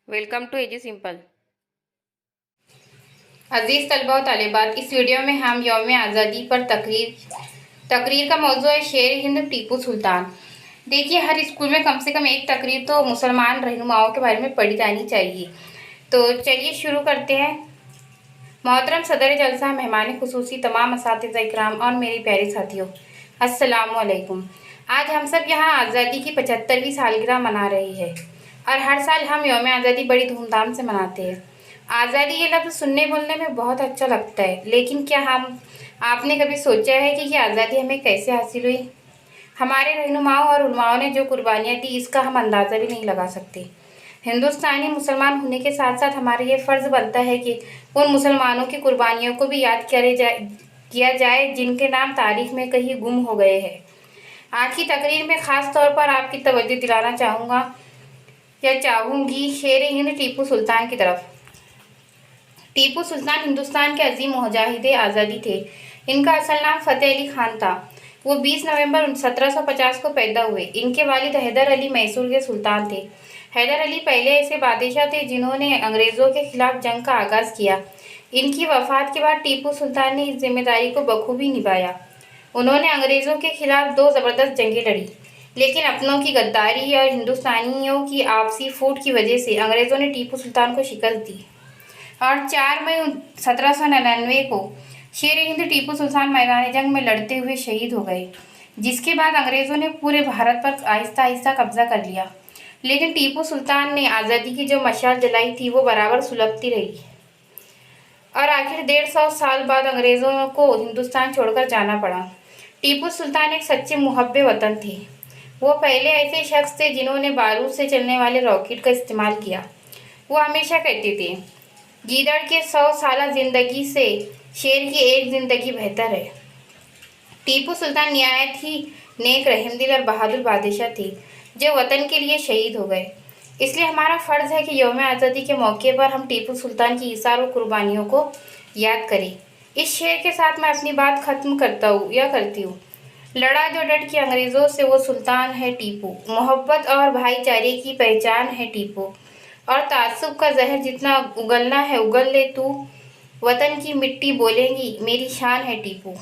Welcome to AG simple. अजीज़ तलबा और तालिबात, इस वीडियो में हम यौम आज़ादी पर तकरीर का मौजूद है शेर हिंद टीपू सुल्तान। देखिए, हर स्कूल में कम से कम एक तकरीर तो मुसलमान रहनुमाओं के बारे में पढ़ी जानी चाहिए। तो चलिए शुरू करते हैं। मोहतरम सदर जलसा, मेहमान खुसूसी, तमाम असातिज़ा इकराम और मेरे प्यारे साथियों, अस्सलाम वालेकुम। आज हम सब यहाँ आज़ादी की 75वीं सालगिरह मना रहे हैं और हर साल हम यौम आज़ादी बड़ी धूमधाम से मनाते हैं। आज़ादी ये लफ्ज़ सुनने बोलने में बहुत अच्छा लगता है, लेकिन क्या आपने कभी सोचा है कि आज़ादी हमें कैसे हासिल हुई? हमारे रहनुमाओं और उलमाओं ने जो कुर्बानियाँ दी, इसका हम अंदाज़ा भी नहीं लगा सकते। हिंदुस्तानी मुसलमान होने के साथ साथ हमारा ये फ़र्ज़ बनता है कि उन मुसलमानों की कुर्बानियों को भी याद किया जाए जिनके नाम तारीख़ में कहीं गुम हो गए हैं। आज की तकरीर में ख़ास तौर पर आपकी तवज्जो दिलाना चाहूँगी शेर हिंद टीपू सुल्तान की तरफ। टीपू सुल्तान हिंदुस्तान के अजीम मुजाहिदे आज़ादी थे। इनका असल नाम फ़तेह अली खान था। वो 20 नवंबर 1750 को पैदा हुए। इनके वालिद हैदर अली मैसूर के सुल्तान थे। हैदर अली पहले ऐसे बादशाह थे जिन्होंने अंग्रेज़ों के खिलाफ जंग का आगाज़ किया। इनकी वफ़ात के बाद टीपू सुल्तान ने इस जिम्मेदारी को बखूबी निभाया। उन्होंने अंग्रेज़ों के खिलाफ 2 ज़बरदस्त जंगें लड़ी, लेकिन अपनों की गद्दारी और हिंदुस्तानियों की आपसी फूट की वजह से अंग्रेज़ों ने टीपू सुल्तान को शिकस्त दी और 4 मई 1799 को शेर हिंद टीपू सुल्तान मैदान जंग में लड़ते हुए शहीद हो गए, जिसके बाद अंग्रेज़ों ने पूरे भारत पर आहिस्ता आहिस्ता कब्जा कर लिया। लेकिन टीपू सुल्तान ने आज़ादी की जो मशाल जलाई थी, वो बराबर सुलगती रही और आखिर 150 साल बाद अंग्रेज़ों को हिंदुस्तान छोड़कर जाना पड़ा। टीपू सुल्तान एक सच्चे मुहब्बे वतन थे। वो पहले ऐसे शख्स थे जिन्होंने बारूद से चलने वाले रॉकेट का इस्तेमाल किया। वो हमेशा कहते थे, गीदड़ के 100 साल ज़िंदगी से शेर की एक ज़िंदगी बेहतर है। टीपू सुल्तान निहायत ही नेक, रहमदिल और बहादुर बादशाह थे जो वतन के लिए शहीद हो गए। इसलिए हमारा फ़र्ज़ है कि यौम आज़ादी के मौके पर हम टीपू सुल्तान की ईसार और कुर्बानियों को याद करें। इस शेर के साथ मैं अपनी बात ख़त्म करती हूँ। लड़ा जो डट के अंग्रेज़ों से, वो सुल्तान है टीपू। मोहब्बत और भाईचारे की पहचान है टीपू, और तासुब का जहर जितना उगलना है उगल ले तू। वतन की मिट्टी बोलेंगी मेरी शान है टीपू।